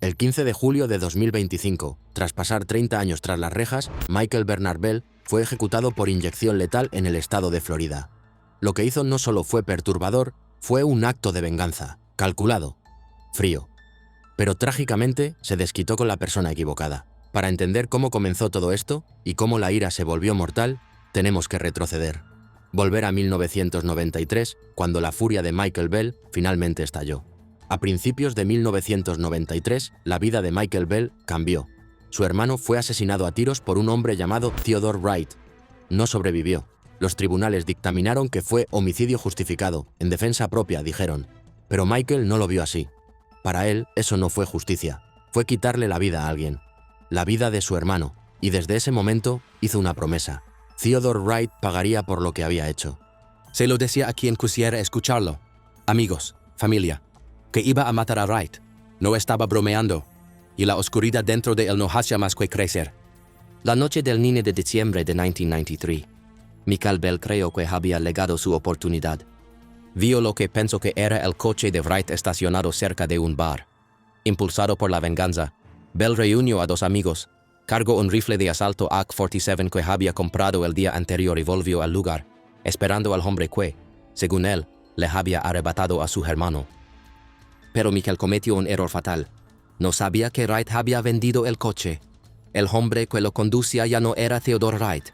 El 15 de julio de 2025, tras pasar 30 años tras las rejas, Michael Bernard Bell fue ejecutado por inyección letal en el estado de Florida. Lo que hizo no solo fue perturbador, fue un acto de venganza, calculado, frío. Pero trágicamente se desquitó con la persona equivocada. Para entender cómo comenzó todo esto y cómo la ira se volvió mortal, tenemos que retroceder. Volver a 1993, cuando la furia de Michael Bell finalmente estalló. A principios de 1993, la vida de Michael Bell cambió. Su hermano fue asesinado a tiros por un hombre llamado Theodore Wright. No sobrevivió. Los tribunales dictaminaron que fue homicidio justificado, en defensa propia, dijeron. Pero Michael no lo vio así. Para él, eso no fue justicia. Fue quitarle la vida a alguien. La vida de su hermano. Y desde ese momento hizo una promesa. Theodore Wright pagaría por lo que había hecho. Se lo decía a quien quisiera escucharlo. Amigos, familia, que iba a matar a Wright. No estaba bromeando. Y la oscuridad dentro de él no hacía más que crecer. La noche del 9 de diciembre de 1993, Michael Bell creyó que había llegado su oportunidad. Vio lo que pensó que era el coche de Wright estacionado cerca de un bar. Impulsado por la venganza, Bell reunió a dos amigos, cargó un rifle de asalto AK-47 que había comprado el día anterior y volvió al lugar, esperando al hombre que, según él, le había arrebatado a su hermano. Pero Michael cometió un error fatal. No sabía que Wright había vendido el coche. El hombre que lo conducía ya no era Theodore Wright.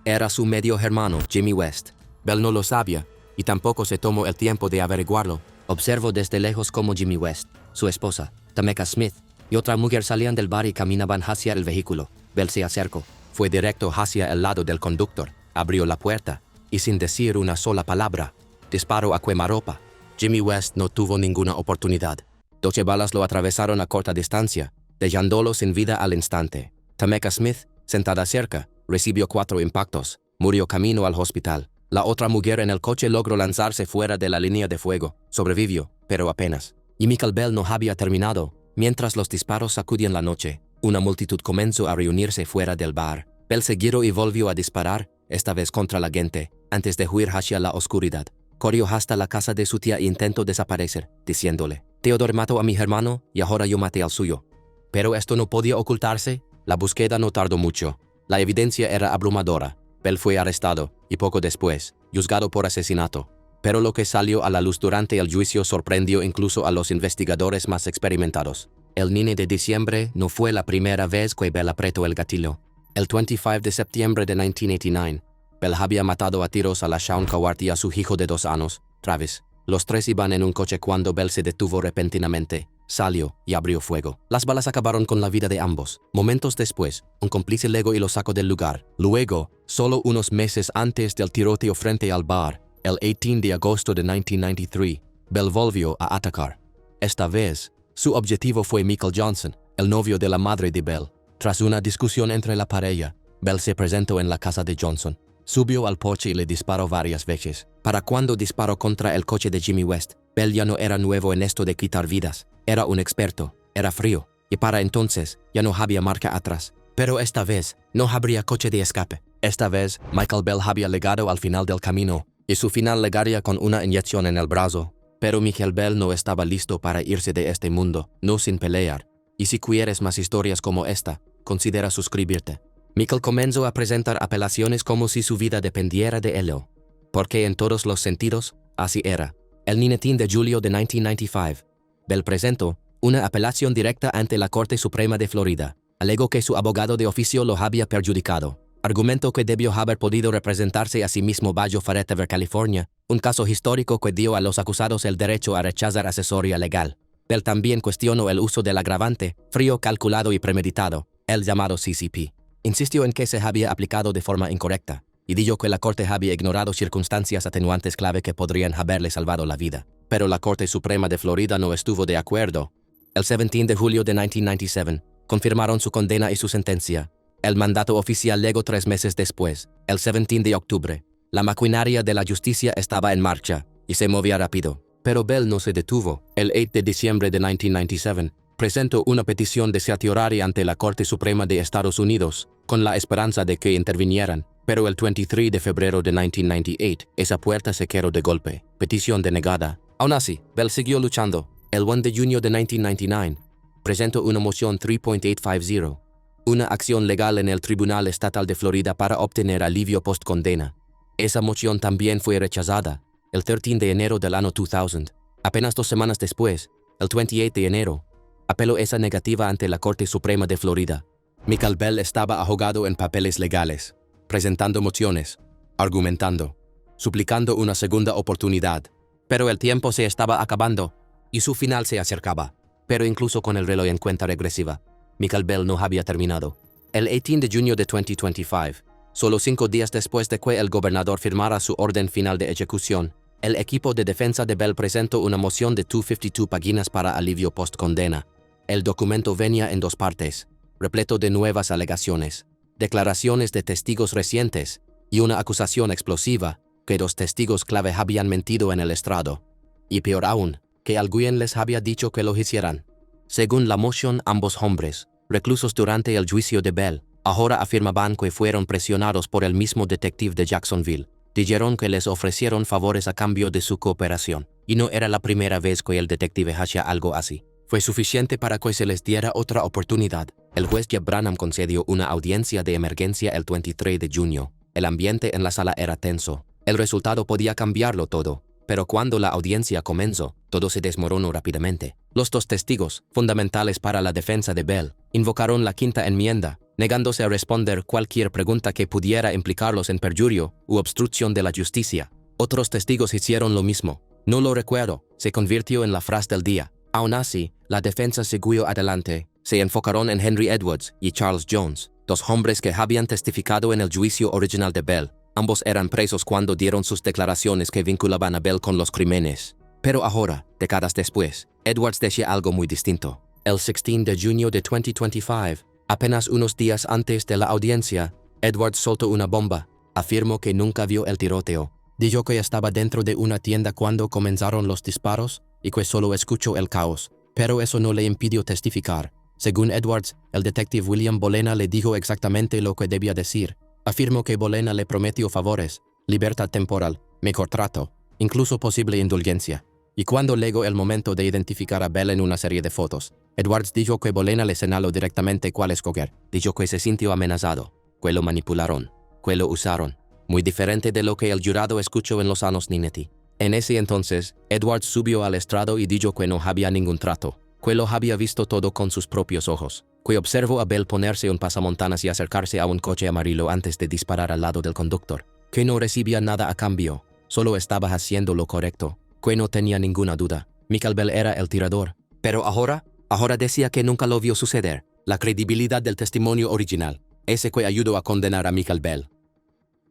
Era su medio hermano, Jimmy West. Bell no lo sabía, y tampoco se tomó el tiempo de averiguarlo. Observó desde lejos cómo Jimmy West, su esposa, Tameka Smith, y otra mujer salían del bar y caminaban hacia el vehículo. Bell se acercó. Fue directo hacia el lado del conductor, abrió la puerta, y sin decir una sola palabra, disparó a quemarropa. Jimmy West no tuvo ninguna oportunidad. 12 balas lo atravesaron a corta distancia, dejándolo sin vida al instante. Tameka Smith, sentada cerca, recibió 4 impactos. Murió camino al hospital. La otra mujer en el coche logró lanzarse fuera de la línea de fuego. Sobrevivió, pero apenas. Y Michael Bell no había terminado. Mientras los disparos sacudían la noche, una multitud comenzó a reunirse fuera del bar. Bell se giró y volvió a disparar, esta vez contra la gente, antes de huir hacia la oscuridad. Corrió hasta la casa de su tía e intentó desaparecer, diciéndole: Theodore mató a mi hermano y ahora yo maté al suyo. Pero esto no podía ocultarse. La búsqueda no tardó mucho. La evidencia era abrumadora. Bell fue arrestado y poco después, juzgado por asesinato. Pero lo que salió a la luz durante el juicio sorprendió incluso a los investigadores más experimentados. El 9 de diciembre no fue la primera vez que Bell apretó el gatillo. El 25 de septiembre de 1989, Bell había matado a tiros a la Shawn Cowart y a su hijo de 2 años, Travis. Los 3 iban en un coche cuando Bell se detuvo repentinamente, salió y abrió fuego. Las balas acabaron con la vida de ambos. Momentos después, un cómplice llegó y lo sacó del lugar. Luego, solo unos meses antes del tiroteo frente al bar, el 18 de agosto de 1993, Bell volvió a atacar. Esta vez, su objetivo fue Michael Johnson, el novio de la madre de Bell. Tras una discusión entre la pareja, Bell se presentó en la casa de Johnson. Subió al porche y le disparó varias veces. Para cuando disparó contra el coche de Jimmy West, Bell ya no era nuevo en esto de quitar vidas. Era un experto, era frío, y para entonces ya no había marcha atrás. Pero esta vez no habría coche de escape. Esta vez Michael Bell había llegado al final del camino, y su final llegaría con una inyección en el brazo. Pero Michael Bell no estaba listo para irse de este mundo, no sin pelear. Y si quieres más historias como esta, considera suscribirte. Michael comenzó a presentar apelaciones como si su vida dependiera de ello. Porque en todos los sentidos, así era. El 19 de julio de 1995, Bell presentó una apelación directa ante la Corte Suprema de Florida. Alegó que su abogado de oficio lo había perjudicado. Argumentó que debió haber podido representarse a sí mismo bajo Forever California, un caso histórico que dio a los acusados el derecho a rechazar asesoría legal. Bell también cuestionó el uso del agravante, frío, calculado y premeditado, el llamado CCP. Insistió en que se había aplicado de forma incorrecta, y dijo que la Corte había ignorado circunstancias atenuantes clave que podrían haberle salvado la vida. Pero la Corte Suprema de Florida no estuvo de acuerdo. El 17 de julio de 1997, confirmaron su condena y su sentencia. El mandato oficial llegó 3 meses después, el 17 de octubre. La maquinaria de la justicia estaba en marcha, y se movía rápido. Pero Bell no se detuvo. El 8 de diciembre de 1997, presentó una petición de certiorari ante la Corte Suprema de Estados Unidos, con la esperanza de que intervinieran. Pero el 23 de febrero de 1998, esa puerta se cerró de golpe. Petición denegada. Aún así, Bell siguió luchando. El 1 de junio de 1999, presentó una moción 3.850, una acción legal en el Tribunal Estatal de Florida para obtener alivio post-condena. Esa moción también fue rechazada el 13 de enero del año 2000. Apenas 2 semanas después, el 28 de enero, apeló esa negativa ante la Corte Suprema de Florida. Michael Bell estaba ahogado en papeles legales, presentando mociones, argumentando, suplicando una segunda oportunidad. Pero el tiempo se estaba acabando y su final se acercaba. Pero incluso con el reloj en cuenta regresiva, Michael Bell no había terminado. El 18 de junio de 2025, solo 5 días después de que el gobernador firmara su orden final de ejecución, el equipo de defensa de Bell presentó una moción de 252 páginas para alivio post-condena. El documento venía en 2 partes, repleto de nuevas alegaciones, declaraciones de testigos recientes y una acusación explosiva que 2 testigos clave habían mentido en el estrado. Y peor aún, que alguien les había dicho que lo hicieran. Según la moción, ambos hombres, reclusos durante el juicio de Bell, ahora afirmaban que fueron presionados por el mismo detective de Jacksonville. Dijeron que les ofrecieron favores a cambio de su cooperación, y no era la primera vez que el detective hacía algo así. Fue suficiente para que se les diera otra oportunidad. El juez Jeff Branham concedió una audiencia de emergencia el 23 de junio. El ambiente en la sala era tenso. El resultado podía cambiarlo todo, pero cuando la audiencia comenzó, todo se desmoronó rápidamente. Los 2 testigos, fundamentales para la defensa de Bell, invocaron la 5ª enmienda, negándose a responder cualquier pregunta que pudiera implicarlos en perjurio u obstrucción de la justicia. Otros testigos hicieron lo mismo. No lo recuerdo, se convirtió en la frase del día. Aún así, la defensa siguió adelante. Se enfocaron en Henry Edwards y Charles Jones, 2 hombres que habían testificado en el juicio original de Bell. Ambos eran presos cuando dieron sus declaraciones que vinculaban a Bell con los crímenes. Pero ahora, décadas después, Edwards decía algo muy distinto. El 16 de junio de 2025, apenas unos días antes de la audiencia, Edwards soltó una bomba. Afirmó que nunca vio el tiroteo. Dijo que estaba dentro de una tienda cuando comenzaron los disparos y que solo escuchó el caos. Pero eso no le impidió testificar. Según Edwards, el detective William Bolena le dijo exactamente lo que debía decir. Afirmó que Bolena le prometió favores, libertad temporal, mejor trato, incluso posible indulgencia. Y cuando llegó el momento de identificar a Bell en una serie de fotos, Edwards dijo que Bolena le señaló directamente cuál escoger. Dijo que se sintió amenazado, que lo manipularon, que lo usaron. Muy diferente de lo que el jurado escuchó en los años 90. En ese entonces, Edwards subió al estrado y dijo que no había ningún trato, que lo había visto todo con sus propios ojos, que observó a Bell ponerse un pasamontañas y acercarse a un coche amarillo antes de disparar al lado del conductor, que no recibía nada a cambio, solo estaba haciendo lo correcto, que no tenía ninguna duda. Michael Bell era el tirador. Pero ahora decía que nunca lo vio suceder. La credibilidad del testimonio original, ese que ayudó a condenar a Michael Bell,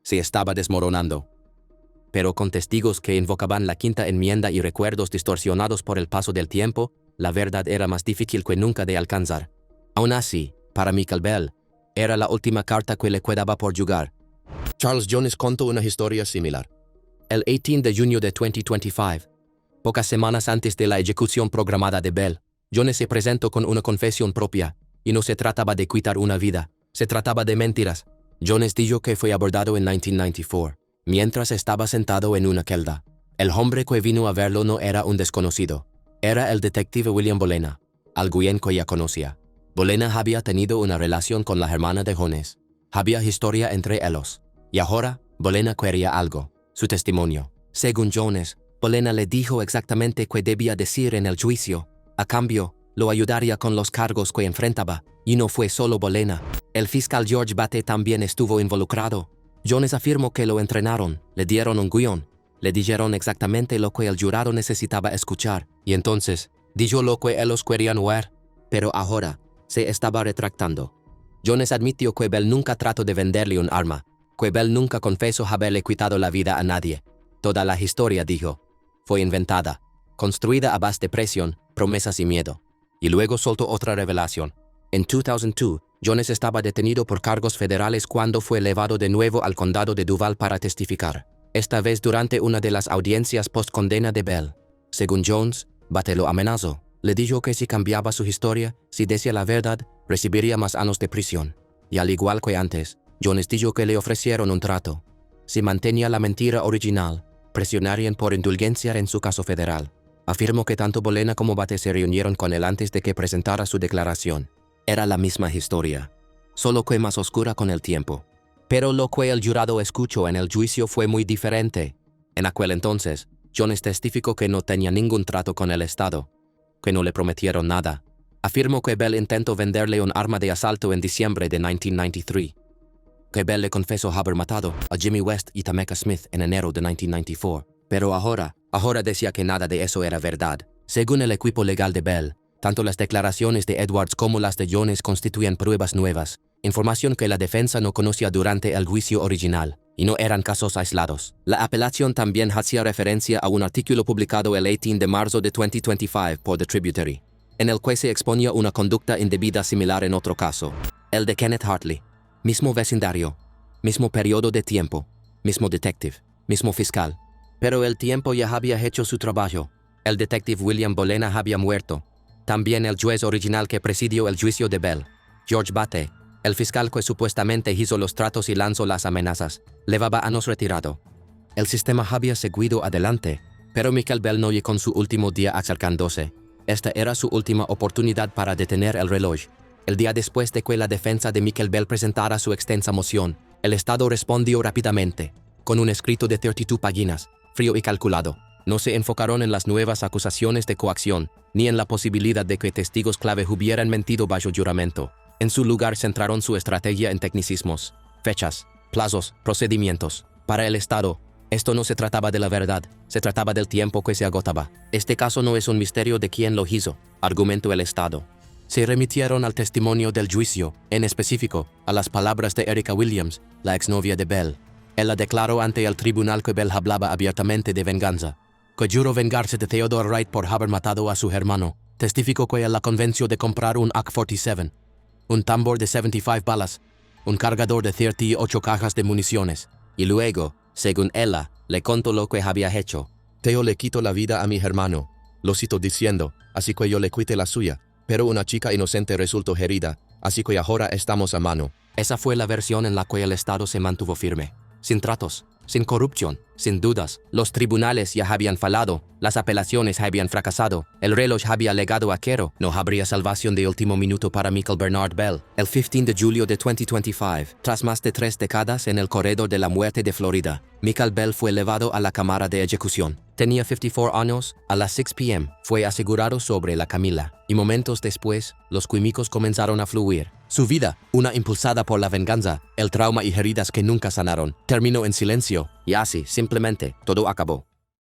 se estaba desmoronando. Pero con testigos que invocaban la 5ª enmienda y recuerdos distorsionados por el paso del tiempo, la verdad era más difícil que nunca de alcanzar. Aún así, para Michael Bell, era la última carta que le quedaba por jugar. Charles Jones contó una historia similar. El 18 de junio de 2025, pocas semanas antes de la ejecución programada de Bell, Jones se presentó con una confesión propia, y no se trataba de quitar una vida, se trataba de mentiras. Jones dijo que fue abordado en 1994, mientras estaba sentado en una celda. El hombre que vino a verlo no era un desconocido, era el detective William Bolena, alguien que ya conocía. Bolena había tenido una relación con la hermana de Jones. Había historia entre ellos. Y ahora, Bolena quería algo, su testimonio. Según Jones, Bolena le dijo exactamente qué debía decir en el juicio. A cambio, lo ayudaría con los cargos que enfrentaba. Y no fue solo Bolena. El fiscal George Bate también estuvo involucrado. Jones afirmó que lo entrenaron, le dieron un guión, le dijeron exactamente lo que el jurado necesitaba escuchar. Y entonces, dijo lo que ellos querían oír. Pero ahora, se estaba retractando. Jones admitió que Bell nunca trató de venderle un arma, que Bell nunca confesó haberle quitado la vida a nadie. Toda la historia, dijo, fue inventada, construida a base de presión, promesas y miedo. Y luego soltó otra revelación. En 2002, Jones estaba detenido por cargos federales cuando fue llevado de nuevo al condado de Duval para testificar, esta vez durante una de las audiencias post-condena de Bell. Según Jones, Bate lo amenazó. Le dijo que si cambiaba su historia, si decía la verdad, recibiría más años de prisión. Y al igual que antes, Jones dijo que le ofrecieron un trato. Si mantenía la mentira original, presionarían por indulgencia en su caso federal. Afirmó que tanto Bolena como Bate se reunieron con él antes de que presentara su declaración. Era la misma historia, solo que más oscura con el tiempo. Pero lo que el jurado escuchó en el juicio fue muy diferente. En aquel entonces, Jones testificó que no tenía ningún trato con el Estado, que no le prometieron nada. Afirmó que Bell intentó venderle un arma de asalto en diciembre de 1993, que Bell le confesó haber matado a Jimmy West y Tameka Smith en enero de 1994. Pero ahora decía que nada de eso era verdad. Según el equipo legal de Bell, tanto las declaraciones de Edwards como las de Jones constituían pruebas nuevas, información que la defensa no conocía durante el juicio original, y no eran casos aislados. La apelación también hacía referencia a un artículo publicado el 18 de marzo de 2025 por The Tributary, en el que se exponía una conducta indebida similar en otro caso, el de Kenneth Hartley. Mismo vecindario, mismo periodo de tiempo, mismo detective, mismo fiscal. Pero el tiempo ya había hecho su trabajo. El detective William Bolena había muerto. También el juez original que presidió el juicio de Bell, George Bate, el fiscal que supuestamente hizo los tratos y lanzó las amenazas, llevaba años retirado. El sistema había seguido adelante, pero Michael Bell no llegó con su último día acercándose. Esta era su última oportunidad para detener el reloj. El día después de que la defensa de Michael Bell presentara su extensa moción, el Estado respondió rápidamente, con un escrito de 32 páginas, frío y calculado. No se enfocaron en las nuevas acusaciones de coacción, ni en la posibilidad de que testigos clave hubieran mentido bajo juramento. En su lugar centraron su estrategia en tecnicismos, fechas, plazos, procedimientos. Para el Estado, esto no se trataba de la verdad, se trataba del tiempo que se agotaba. Este caso no es un misterio de quién lo hizo, argumentó el Estado. Se remitieron al testimonio del juicio, en específico, a las palabras de Erica Williams, la exnovia de Bell. Ella declaró ante el tribunal que Bell hablaba abiertamente de venganza, que juró vengarse de Theodore Wright por haber matado a su hermano. Testificó que ella la convenció de comprar un AK-47, un tambor de 75 balas, un cargador de 38 cajas de municiones, y luego, según ella, le contó lo que había hecho. Theo le quitó la vida a mi hermano, lo citó diciendo, así que yo le quité la suya, pero una chica inocente resultó herida, así que ahora estamos a mano. Esa fue la versión en la que el Estado se mantuvo firme. Sin tratos, sin corrupción, sin dudas. Los tribunales ya habían fallado, las apelaciones habían fracasado, el reloj había legado a cero. No habría salvación de último minuto para Michael Bernard Bell. El 15 de julio de 2025, tras más de 3 décadas en el corredor de la muerte de Florida, Michael Bell fue llevado a la cámara de ejecución. Tenía 54 años. A las 6 p.m. fue asegurado sobre la camilla, y momentos después, los químicos comenzaron a fluir. Su vida, una impulsada por la venganza, el trauma y heridas que nunca sanaron, terminó en silencio, y así, simplemente, todo acabó.